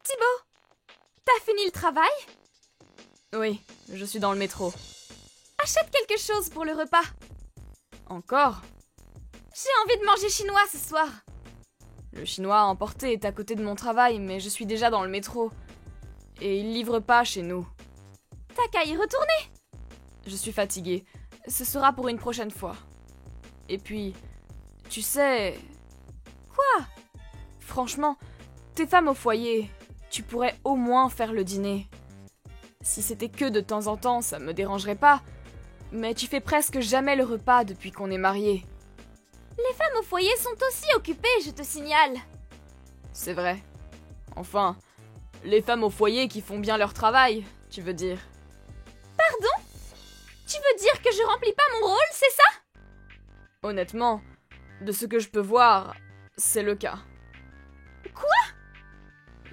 Thibaut, t'as fini le travail? Oui, je suis dans le métro. Achète quelque chose pour le repas. Encore? J'ai envie de manger chinois ce soir. Le chinois à emporter est à côté de mon travail, mais je suis déjà dans le métro. Et il livre pas chez nous. T'as qu'à y retourner. Je suis fatiguée. Ce sera pour une prochaine fois. Et puis, tu sais... Quoi? Franchement, tes femmes au foyer, tu pourrais au moins faire le dîner. Si c'était que de temps en temps, ça me dérangerait pas. Mais tu fais presque jamais le repas depuis qu'on est mariés. Les femmes au foyer sont aussi occupées, je te signale. C'est vrai. Enfin, les femmes au foyer qui font bien leur travail, tu veux dire. Pardon? Tu veux dire que je remplis pas mon rôle, c'est ça? Honnêtement, de ce que je peux voir, c'est le cas. Quoi?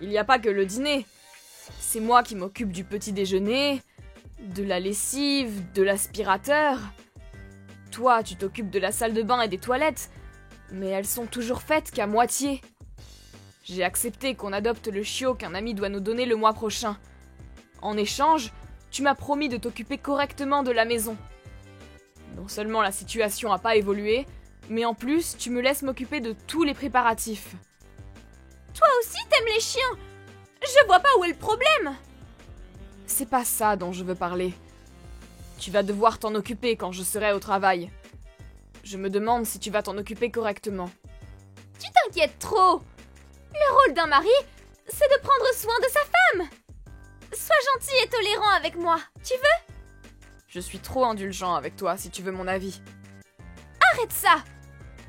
Il n'y a pas que le dîner. C'est moi qui m'occupe du petit déjeuner, de la lessive, de l'aspirateur. Toi, tu t'occupes de la salle de bain et des toilettes, mais elles sont toujours faites qu'à moitié. J'ai accepté qu'on adopte le chiot qu'un ami doit nous donner le mois prochain. En échange, tu m'as promis de t'occuper correctement de la maison. Non seulement la situation n'a pas évolué, mais en plus, tu me laisses m'occuper de tous les préparatifs. Toi aussi t'aimes les chiens. Je vois pas où est le problème. C'est pas ça dont je veux parler. Tu vas devoir t'en occuper quand je serai au travail. Je me demande si tu vas t'en occuper correctement. Tu t'inquiètes trop. Le rôle d'un mari, c'est de prendre soin de sa femme. Sois gentil et tolérant avec moi, tu veux? Je suis trop indulgent avec toi si tu veux mon avis. Arrête ça.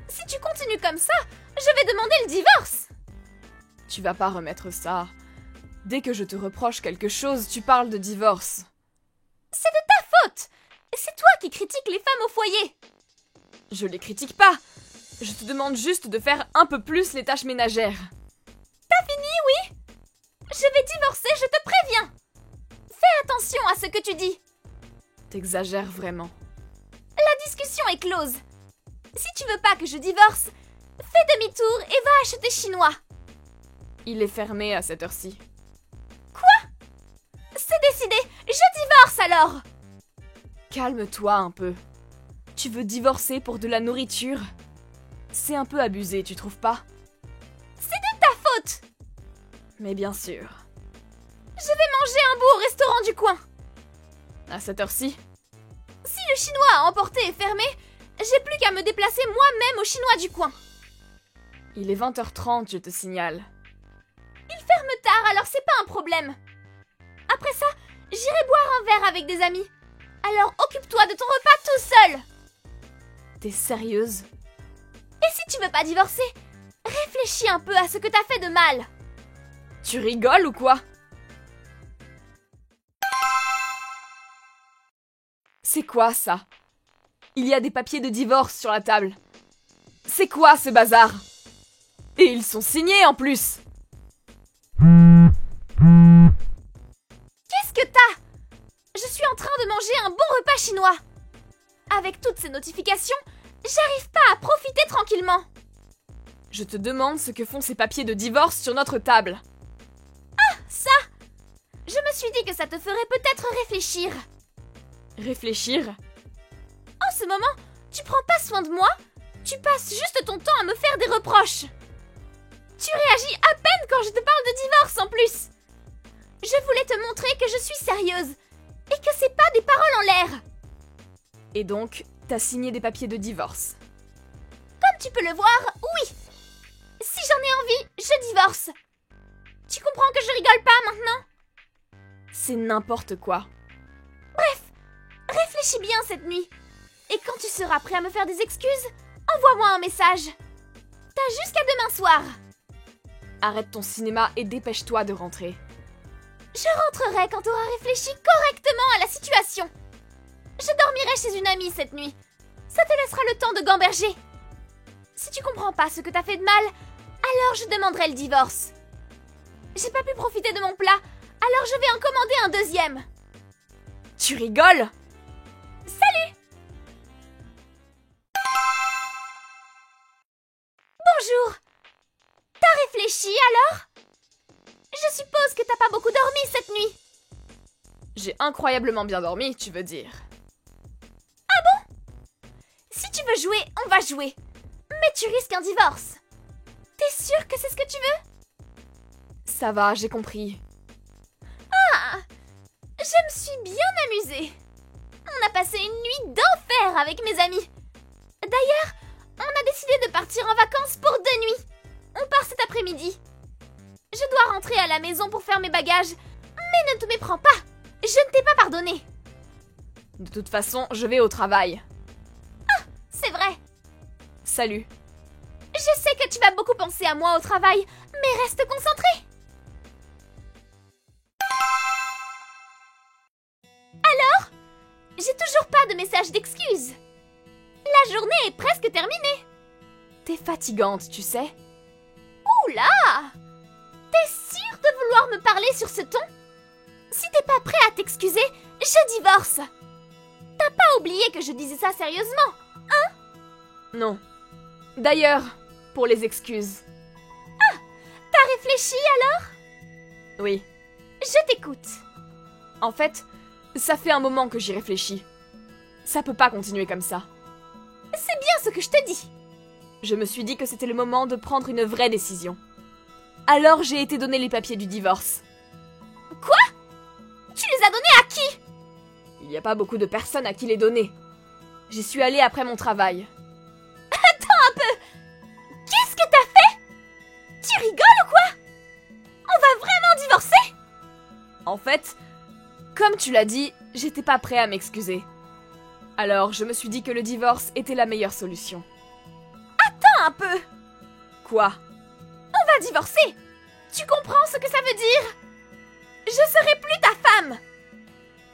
Si tu continues comme ça, je vais demander le divorce. Tu vas pas remettre ça. Dès que je te reproche quelque chose, tu parles de divorce. C'est de ta faute. C'est toi qui critiques les femmes au foyer. Je les critique pas. Je te demande juste de faire un peu plus les tâches ménagères. T'as fini, oui? Je vais divorcer, je te préviens. Fais attention à ce que tu dis. T'exagères vraiment. La discussion est close. Si tu veux pas que je divorce, fais demi-tour et va acheter chinois. Il est fermé à cette heure-ci. Quoi? C'est décidé, je divorce alors. Calme-toi un peu. Tu veux divorcer pour de la nourriture? C'est un peu abusé, tu trouves pas? C'est de ta faute. Mais bien sûr. Je vais manger un bout au restaurant du coin. À cette heure-ci? Si le chinois à emporter est fermé, j'ai plus qu'à me déplacer moi-même au chinois du coin. Il est 20h30, je te signale. Il ferme tard, alors c'est pas un problème. Après ça, j'irai boire un verre avec des amis. Alors occupe-toi de ton repas tout seul. T'es sérieuse? Et si tu veux pas divorcer, réfléchis un peu à ce que t'as fait de mal. Tu rigoles ou quoi? C'est quoi ça? Il y a des papiers de divorce sur la table. C'est quoi ce bazar? Et ils sont signés en plus! Qu'est-ce que t'as? Je suis en train de manger un bon repas chinois. Avec toutes ces notifications, j'arrive pas à profiter tranquillement. Je te demande ce que font ces papiers de divorce sur notre table. Ah, ça! Je me suis dit que ça te ferait peut-être réfléchir. Réfléchir? En ce moment, tu prends pas soin de moi, tu passes juste ton temps à me faire des reproches. Tu réagis à peine quand je te parle de divorce en plus. Je voulais te montrer que je suis sérieuse et que c'est pas des paroles en l'air. Et donc, t'as signé des papiers de divorce. Comme tu peux le voir, oui. Si j'en ai envie, je divorce. Tu comprends que je rigole pas maintenant? C'est n'importe quoi. Bref, réfléchis bien cette nuit. Et quand tu seras prêt à me faire des excuses, envoie-moi un message. T'as jusqu'à demain soir. Arrête ton cinéma et dépêche-toi de rentrer. Je rentrerai quand t'auras réfléchi correctement à la situation. Je dormirai chez une amie cette nuit. Ça te laissera le temps de gamberger. Si tu comprends pas ce que t'as fait de mal, alors je demanderai le divorce. J'ai pas pu profiter de mon plat, alors je vais en commander un deuxième. Tu rigoles? Salut! Bonjour. T'as réfléchi alors? Je suppose que t'as pas beaucoup dormi cette nuit. J'ai incroyablement bien dormi, tu veux dire. Si tu veux jouer, on va jouer. Mais tu risques un divorce. T'es sûr que c'est ce que tu veux? Ça va, j'ai compris. Ah, je me suis bien amusée. On a passé une nuit d'enfer avec mes amis. D'ailleurs, on a décidé de partir en vacances pour 2 nuits. On part cet après-midi. Je dois rentrer à la maison pour faire mes bagages. Mais ne te méprends pas. Je ne t'ai pas pardonné. De toute façon, je vais au travail. C'est vrai. Salut. Je sais que tu vas beaucoup penser à moi au travail, mais reste concentré. Alors, j'ai toujours pas de message d'excuse. La journée est presque terminée. T'es fatigante, tu sais. Oula! T'es sûre de vouloir me parler sur ce ton? Si t'es pas prêt à t'excuser, je divorce. T'as pas oublié que je disais ça sérieusement? Non. D'ailleurs, pour les excuses. T'as réfléchi alors? Oui. Je t'écoute. En fait, ça fait un moment que j'y réfléchis. Ça peut pas continuer comme ça. C'est bien ce que je te dis. Je me suis dit que c'était le moment de prendre une vraie décision. Alors j'ai été donner les papiers du divorce. Quoi? Tu les as donnés à qui? Il n'y a pas beaucoup de personnes à qui les donner. J'y suis allée après mon travail. Qu'est-ce que t'as fait? Tu rigoles ou quoi? On va vraiment divorcer? En fait, comme tu l'as dit, j'étais pas prêt à m'excuser. Alors je me suis dit que le divorce était la meilleure solution. Attends un peu. Quoi? On va divorcer. Tu comprends ce que ça veut dire? Je serai plus ta femme.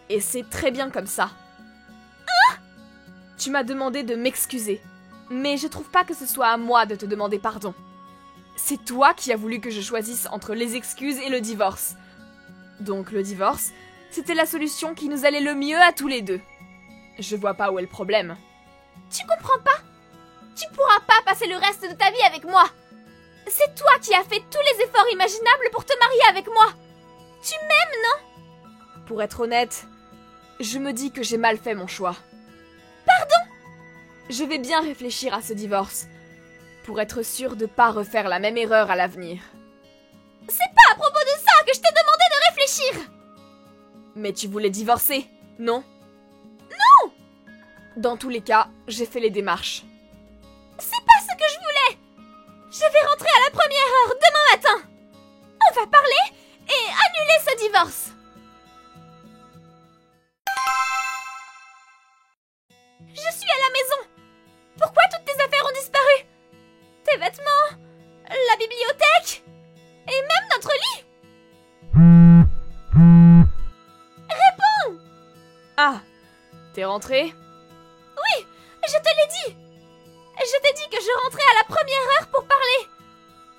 Et c'est très bien comme ça. Tu m'as demandé de m'excuser. Mais je trouve pas que ce soit à moi de te demander pardon. C'est toi qui as voulu que je choisisse entre les excuses et le divorce. Donc le divorce, c'était la solution qui nous allait le mieux à tous les deux. Je vois pas où est le problème. Tu comprends pas? Tu pourras pas passer le reste de ta vie avec moi. C'est toi qui as fait tous les efforts imaginables pour te marier avec moi. Tu m'aimes, non? Pour être honnête, je me dis que j'ai mal fait mon choix. Pardon? Je vais bien réfléchir à ce divorce, pour être sûre de pas refaire la même erreur à l'avenir. C'est pas à propos de ça que je t'ai demandé de réfléchir. Mais tu voulais divorcer, non? Non! Dans tous les cas, j'ai fait les démarches. C'est pas ce que je voulais. Je vais rentrer à la première heure demain matin. On va parler et annuler ce divorce. Je suis à la maison. Pourquoi toutes tes affaires ont disparu? Tes vêtements, la bibliothèque et même notre lit. Réponds! Ah! T'es rentrée? Oui, je te l'ai dit. Je t'ai dit que je rentrais à la première heure pour parler.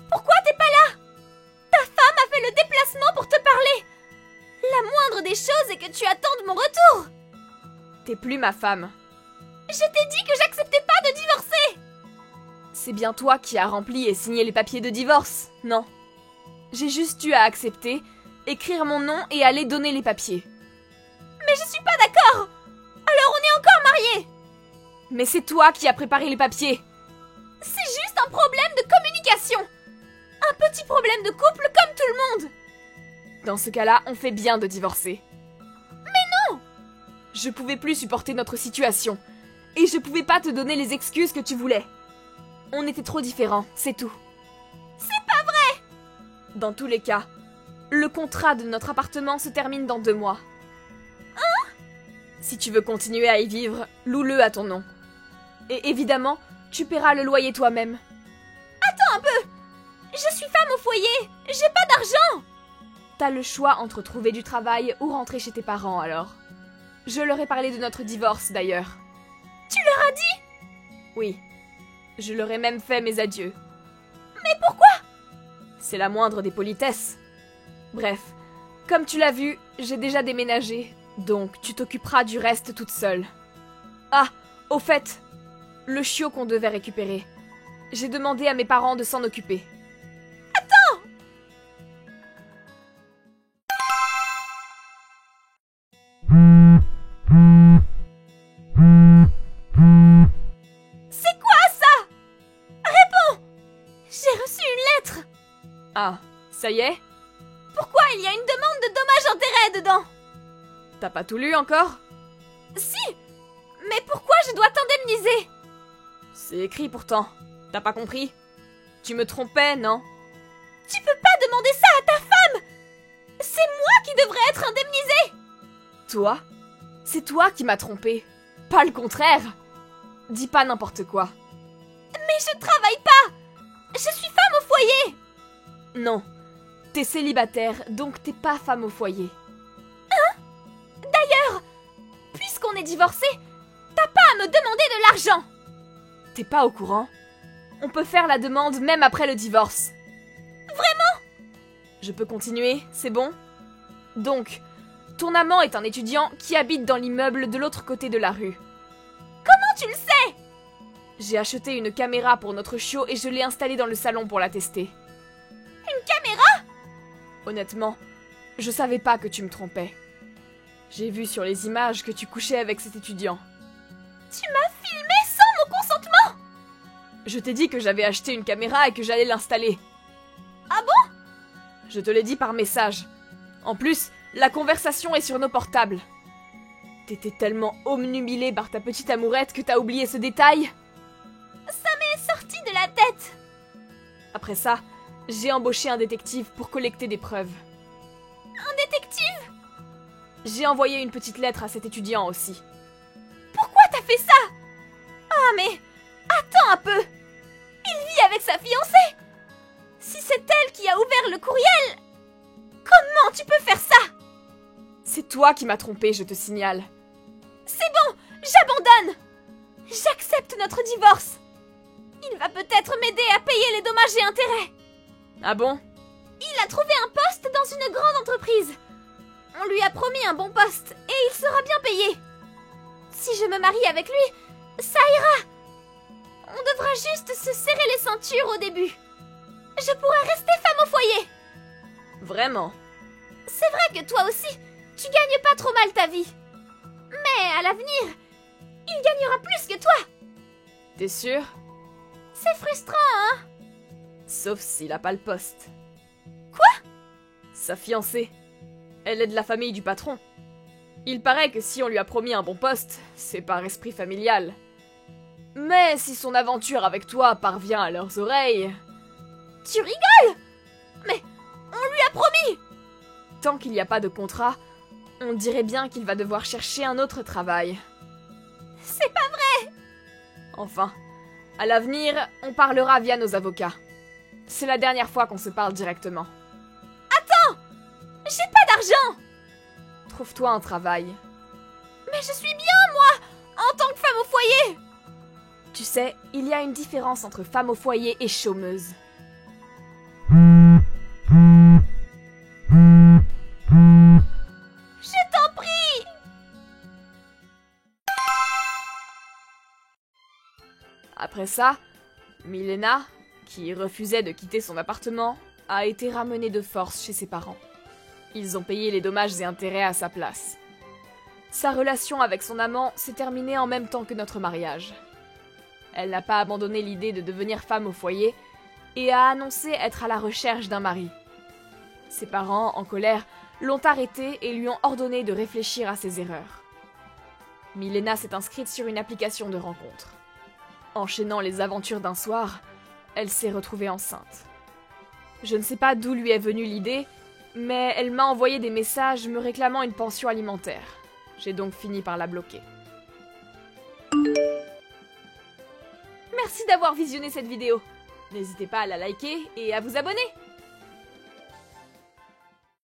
Pourquoi t'es pas là? Ta femme a fait le déplacement pour te parler. La moindre des choses est que tu attendes mon retour. T'es plus ma femme. Je t'ai dit que j'acceptais pas de divorcer. C'est bien toi qui as rempli et signé les papiers de divorce, non? J'ai juste eu à accepter, écrire mon nom et aller donner les papiers. Mais je suis pas d'accord. Alors on est encore mariés. Mais c'est toi qui as préparé les papiers. C'est juste un problème de communication. Un petit problème de couple comme tout le monde. Dans ce cas-là, on fait bien de divorcer. Mais non! Je pouvais plus supporter notre situation. Et je pouvais pas te donner les excuses que tu voulais. On était trop différents, c'est tout. C'est pas vrai! Dans tous les cas, le contrat de notre appartement se termine dans 2 mois. Hein? Si tu veux continuer à y vivre, loue-le à ton nom. Et évidemment, tu paieras le loyer toi-même. Attends un peu! Je suis femme au foyer, j'ai pas d'argent! T'as le choix entre trouver du travail ou rentrer chez tes parents alors. Je leur ai parlé de notre divorce d'ailleurs. Tu leur as dit? Oui. Je leur ai même fait mes adieux. Mais pourquoi? C'est la moindre des politesses. Bref, comme tu l'as vu, j'ai déjà déménagé, donc tu t'occuperas du reste toute seule. Ah, au fait, le chiot qu'on devait récupérer. J'ai demandé à mes parents de s'en occuper. Attends! J'ai reçu une lettre. Ah, ça y est? Pourquoi il y a une demande de dommages-intérêts dedans? T'as pas tout lu encore? Si. Mais pourquoi je dois t'indemniser? C'est écrit pourtant. T'as pas compris? Tu me trompais, non? Tu peux pas demander ça à ta femme! C'est moi qui devrais être indemnisée! Toi? C'est toi qui m'as trompé. Pas le contraire. Dis pas n'importe quoi. Mais je travaille pas! Je suis femme au foyer! Non. T'es célibataire, donc t'es pas femme au foyer. Hein? D'ailleurs, puisqu'on est divorcés, t'as pas à me demander de l'argent! T'es pas au courant? On peut faire la demande même après le divorce. Vraiment? Je peux continuer, c'est bon? Donc, ton amant est un étudiant qui habite dans l'immeuble de l'autre côté de la rue. Comment tu le sais? J'ai acheté une caméra pour notre chiot et je l'ai installée dans le salon pour la tester. Une caméra? Honnêtement, je savais pas que tu me trompais. J'ai vu sur les images que tu couchais avec cet étudiant. Tu m'as filmé sans mon consentement? Je t'ai dit que j'avais acheté une caméra et que j'allais l'installer. Ah bon? Je te l'ai dit par message. En plus, la conversation est sur nos portables. T'étais tellement omnubilée par ta petite amourette que t'as oublié ce détail? Ça m'est sorti de la tête. Après ça, j'ai embauché un détective pour collecter des preuves. Un détective? J'ai envoyé une petite lettre à cet étudiant aussi. Pourquoi t'as fait ça? Ah mais... Attends un peu. Il vit avec sa fiancée. Si c'est elle qui a ouvert le courriel... Comment tu peux faire ça? C'est toi qui m'as trompée, je te signale. C'est bon, j'abandonne. J'accepte notre divorce. Il va peut-être m'aider à payer les dommages et intérêts. Ah bon? Il a trouvé un poste dans une grande entreprise. On lui a promis un bon poste et il sera bien payé. Si je me marie avec lui, ça ira. On devra juste se serrer les ceintures au début. Je pourrai rester femme au foyer. Vraiment? C'est vrai que toi aussi, tu gagnes pas trop mal ta vie. Mais à l'avenir, il gagnera plus que toi. T'es sûre? C'est frustrant, hein? Sauf s'il a pas le poste. Quoi? Sa fiancée. Elle est de la famille du patron. Il paraît que si on lui a promis un bon poste, c'est par esprit familial. Mais si son aventure avec toi parvient à leurs oreilles... Tu rigoles? Mais on lui a promis! Tant qu'il n'y a pas de contrat, on dirait bien qu'il va devoir chercher un autre travail. C'est pas vrai! Enfin, à l'avenir, on parlera via nos avocats. C'est la dernière fois qu'on se parle directement. Attends! J'ai pas d'argent! Trouve-toi un travail. Mais je suis bien, moi, en tant que femme au foyer! Tu sais, il y a une différence entre femme au foyer et chômeuse. Je t'en prie! Après ça, Milena, qui refusait de quitter son appartement, a été ramenée de force chez ses parents. Ils ont payé les dommages et intérêts à sa place. Sa relation avec son amant s'est terminée en même temps que notre mariage. Elle n'a pas abandonné l'idée de devenir femme au foyer et a annoncé être à la recherche d'un mari. Ses parents, en colère, l'ont arrêtée et lui ont ordonné de réfléchir à ses erreurs. Milena s'est inscrite sur une application de rencontre. Enchaînant les aventures d'un soir, elle s'est retrouvée enceinte. Je ne sais pas d'où lui est venue l'idée, mais elle m'a envoyé des messages me réclamant une pension alimentaire. J'ai donc fini par la bloquer. Merci d'avoir visionné cette vidéo. N'hésitez pas à la liker et à vous abonner.